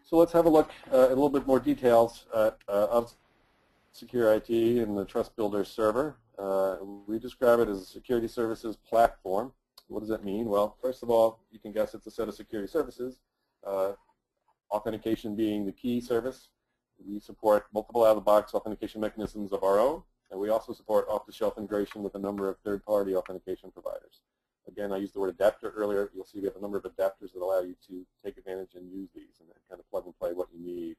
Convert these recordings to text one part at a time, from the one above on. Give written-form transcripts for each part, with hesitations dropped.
So let's have a look at a little bit more details of Secure IT and the Trust Builder server. We describe it as a security services platform. What does that mean? Well, first of all, you can guess it's a set of security services, authentication being the key service. We support multiple out-of-the-box authentication mechanisms of our own, and we also support off-the-shelf integration with a number of third-party authentication providers. Again, I used the word adapter earlier. You'll see we have a number of adapters that allow you to take advantage and use these and then kind of plug and play what you need.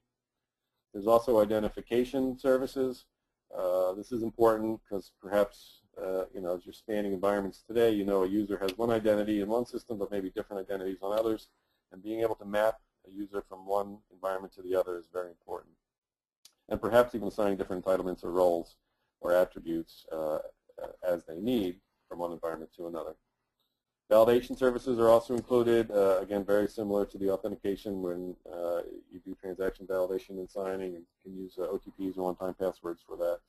There's also identification services. This is important because perhaps as you're scanning environments today, a user has one identity in one system but maybe different identities on others, and being able to map a user from one environment to the other is very important. And perhaps even assigning different entitlements or roles or attributes as they need from one environment to another. Validation services are also included, again, very similar to the authentication when you do transaction validation and signing, and can use OTPs or one-time passwords for that.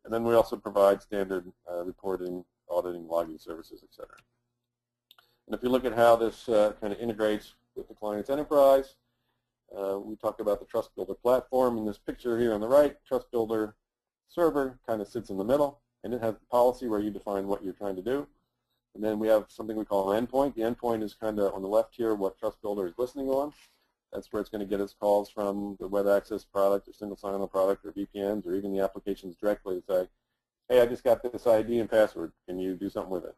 And then we also provide standard reporting, auditing, logging services, etc. And if you look at how this kind of integrates with the client's enterprise, we talk about the Trust Builder platform. In this picture here on the right, Trust Builder server kind of sits in the middle, and it has the policy where you define what you're trying to do. And then we have something we call an endpoint. The endpoint is kind of on the left here what Trust Builder is listening on. That's where it's going to get its calls from the web access product or single sign-on product or VPNs or even the applications directly to say, hey, I just got this ID and password. Can you do something with it?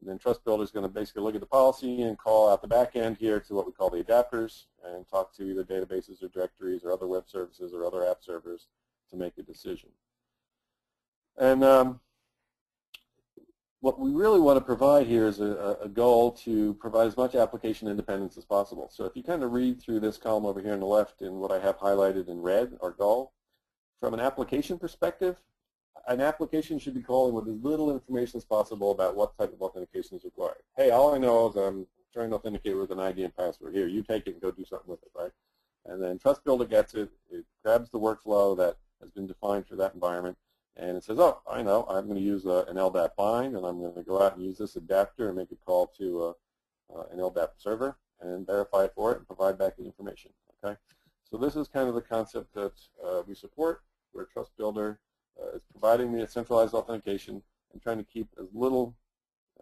And then Trust Builder is going to basically look at the policy and call out the back end here to what we call the adapters and talk to either databases or directories or other web services or other app servers to make a decision. And what we really want to provide here is a goal to provide as much application independence as possible. So if you kind of read through this column over here on the left and what I have highlighted in red, our goal, from an application perspective, an application should be calling with as little information as possible about what type of authentication is required. Hey, all I know is I'm trying to authenticate with an ID and password. Here, you take it and go do something with it, right? And then Trust Builder gets it. It grabs the workflow that has been defined for that environment, and it says, oh, I know, I'm going to use an LDAP bind, and I'm going to go out and use this adapter and make a call to an LDAP server and verify for it and provide back the information. Okay, so this is kind of the concept that we support, where Trust Builder is providing the centralized authentication and trying to keep as little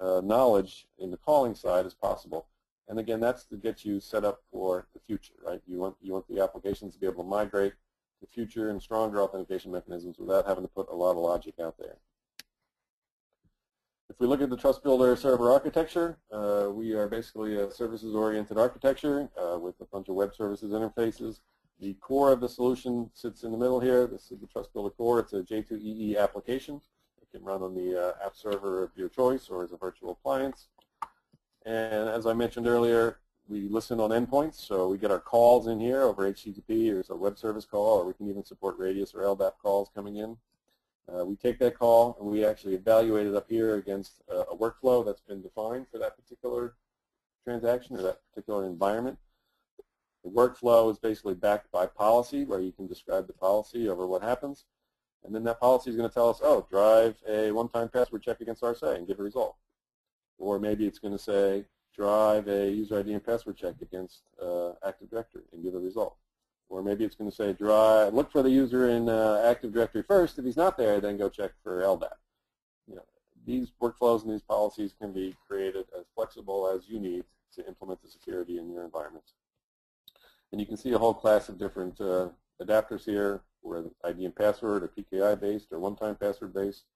knowledge in the calling side as possible. And again, that's to get you set up for the future, right? You want the applications to be able to migrate to future and stronger authentication mechanisms without having to put a lot of logic out there. If we look at the Trust Builder server architecture, we are basically a services-oriented architecture with a bunch of web services interfaces. The core of the solution sits in the middle here. This is the Trust Builder core. It's a J2EE application. It can run on the app server of your choice or as a virtual appliance. And as I mentioned earlier, we listen on endpoints, so we get our calls in here over HTTP or it's a web service call, or we can even support Radius or LDAP calls coming in. We take that call and we actually evaluate it up here against a workflow that's been defined for that particular transaction or that particular environment. The workflow is basically backed by policy, where you can describe the policy over what happens. And then that policy is going to tell us, oh, drive a one-time password check against RSA and give a result. Or maybe it's going to say, drive a user ID and password check against Active Directory and give a result. Or maybe it's going to say, look for the user in Active Directory first. If he's not there, then go check for LDAP. These workflows and these policies can be created as flexible as you need to implement the security in your environment. And you can see a whole class of different adapters here, whether ID and password or PKI based or one-time password based.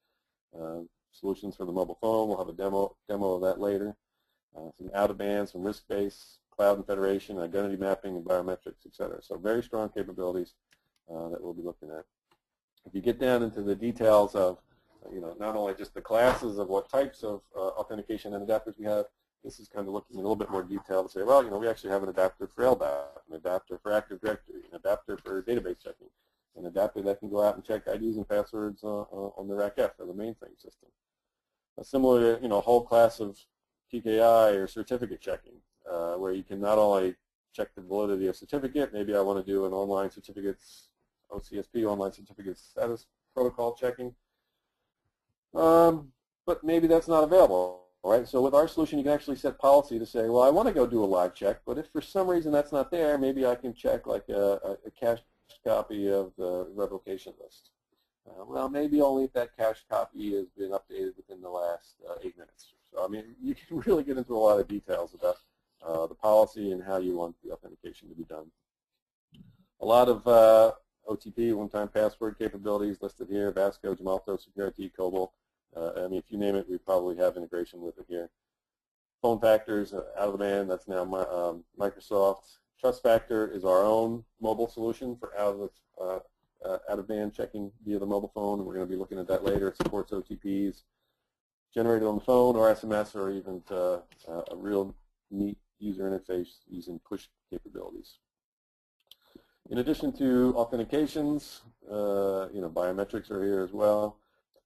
Solutions for the mobile phone. We'll have a demo of that later. Some out-of-band, some risk-based, cloud and federation, identity mapping, and biometrics, etc. So very strong capabilities that we'll be looking at. If you get down into the details of, not only just the classes of what types of authentication and adapters we have, this is kind of looking in a little bit more detail to say, well, we actually have an adapter for LDAP, an adapter for Active Directory, an adapter for database checking, an adapter that can go out and check IDs and passwords on the RACF or the mainframe system. Similarly, a whole class of PKI or certificate checking, where you can not only check the validity of certificate, maybe I want to do an online certificates, OCSP, online certificate status protocol checking, but maybe that's not available. All right, so with our solution, you can actually set policy to say, well, I want to go do a live check, but if for some reason that's not there, maybe I can check like a cached copy of the revocation list. Well, maybe only if that cached copy has been updated within the last 8 minutes. So, I mean, you can really get into a lot of details about the policy and how you want the authentication to be done. A lot of OTP, one-time password capabilities listed here, Vasco, Gemalto, Security, Cobol. I mean, if you name it, we probably have integration with it here. Phone Factors, out of the band, that's now Microsoft. Trust Factor is our own mobile solution for out-of-band checking via the mobile phone, and we're going to be looking at that later. It supports OTPs generated on the phone or SMS or even a real neat user interface using push capabilities. In addition to authentications, biometrics are here as well.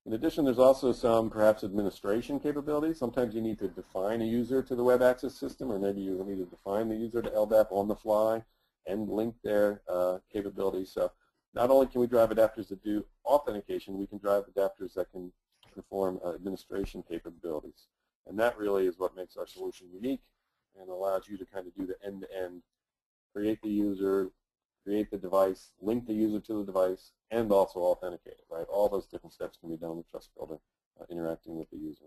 In addition, there's also some perhaps administration capabilities. Sometimes you need to define a user to the web access system, or maybe you need to define the user to LDAP on the fly and link their capabilities. So not only can we drive adapters that do authentication, we can drive adapters that can perform administration capabilities. And that really is what makes our solution unique and allows you to kind of do the end-to-end, create the user, create the device, link the user to the device, and also authenticate it, right? All those different steps can be done with Trust Builder interacting with the user.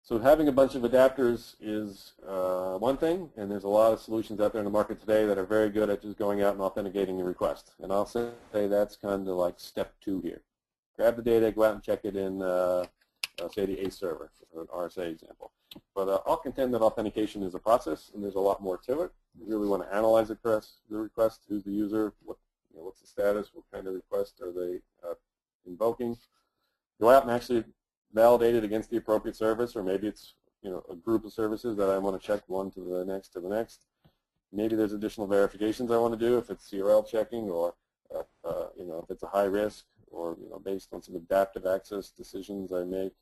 So having a bunch of adapters is one thing, and there's a lot of solutions out there in the market today that are very good at just going out and authenticating a request. And I'll say that's kind of like step 2 here. Grab the data, go out and check it in, say, the ACE server, or an RSA example. But I'll contend that authentication is a process, and there's a lot more to it. You really want to analyze the request, who's the user, what's the status, what kind of request are they invoking. Go out and actually validate it against the appropriate service, or maybe it's a group of services that I want to check one to the next to the next. Maybe there's additional verifications I want to do if it's CRL checking, or if it's a high risk, or based on some adaptive access decisions I make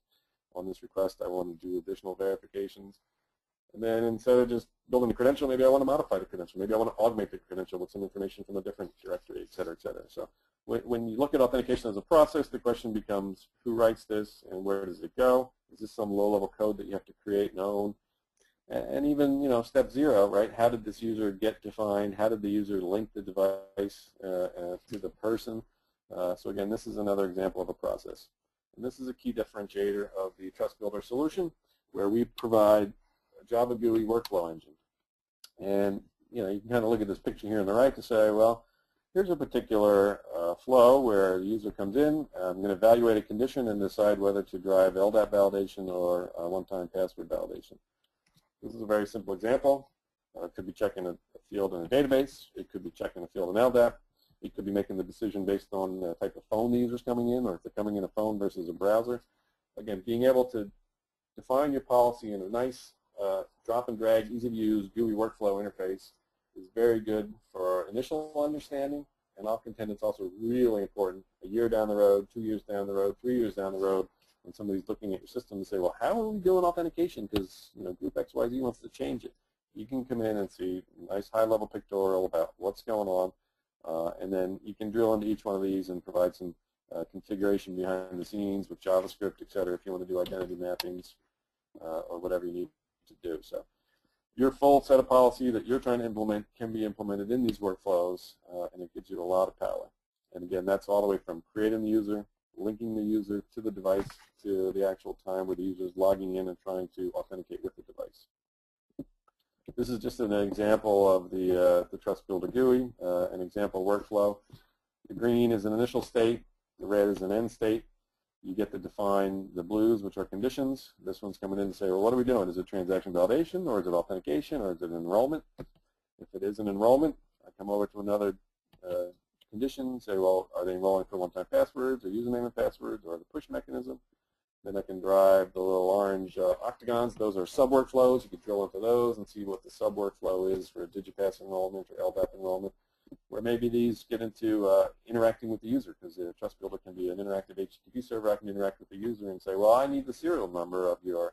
on this request, I want to do additional verifications. And then instead of just building the credential, maybe I want to modify the credential. Maybe I want to augment the credential with some information from a different directory, et cetera, et cetera. So when you look at authentication as a process, the question becomes, who writes this and where does it go? Is this some low-level code that you have to create and own? And even, step 0, right? How did this user get defined? How did the user link the device to the person? So again, this is another example of a process. And this is a key differentiator of the Trust Builder solution, where we provide a Java GUI workflow engine. And you can kind of look at this picture here on the right to say, well, here's a particular flow where the user comes in. I'm going to evaluate a condition and decide whether to drive LDAP validation or one-time password validation. This is a very simple example. It could be checking a field in a database. It could be checking a field in LDAP. It could be making the decision based on the type of phone the user's coming in, or if they're coming in a phone versus a browser. Again, being able to define your policy in a nice drop and drag, easy to use GUI workflow interface is very good for initial understanding, and I'll contend it's also really important a year down the road, 2 years down the road, 3 years down the road, when somebody's looking at your system and say, well, how are we doing authentication? Because group XYZ wants to change it. You can come in and see a nice high-level pictorial about what's going on, and then you can drill into each one of these and provide some configuration behind the scenes with JavaScript, et cetera, if you want to do identity mappings or whatever you need to do. So your full set of policy that you're trying to implement can be implemented in these workflows, and it gives you a lot of power. And again, that's all the way from creating the user, linking the user to the device, to the actual time where the user is logging in and trying to authenticate with the device. This is just an example of the Trust Builder GUI, an example workflow. The green is an initial state. The red is an end state. You get to define the blues, which are conditions. This one's coming in and say, well, what are we doing? Is it transaction validation, or is it authentication, or is it enrollment? If it is an enrollment, I come over to another condition, say, well, are they enrolling for one-time passwords, or username and passwords, or the push mechanism? Then I can drive the little orange octagons. Those are sub-workflows. You can drill into those and see what the sub-workflow is for DigiPass enrollment or LDAP enrollment, where maybe these get into interacting with the user, because the Trust Builder can be an interactive HTTP server. I can interact with the user and say, well, I need the serial number of your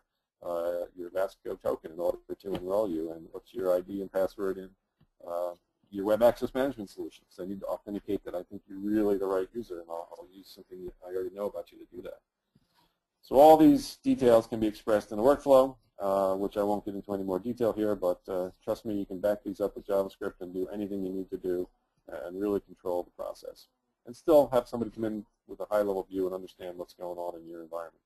Vasco token in order to enroll you, and what's your ID and password in your web access management solution. So I need to authenticate that I think you're really the right user, and I'll use something that I already know about you to do that. So all these details can be expressed in a workflow, which I won't get into any more detail here, but trust me, you can back these up with JavaScript and do anything you need to do and really control the process. And still have somebody come in with a high-level view and understand what's going on in your environment.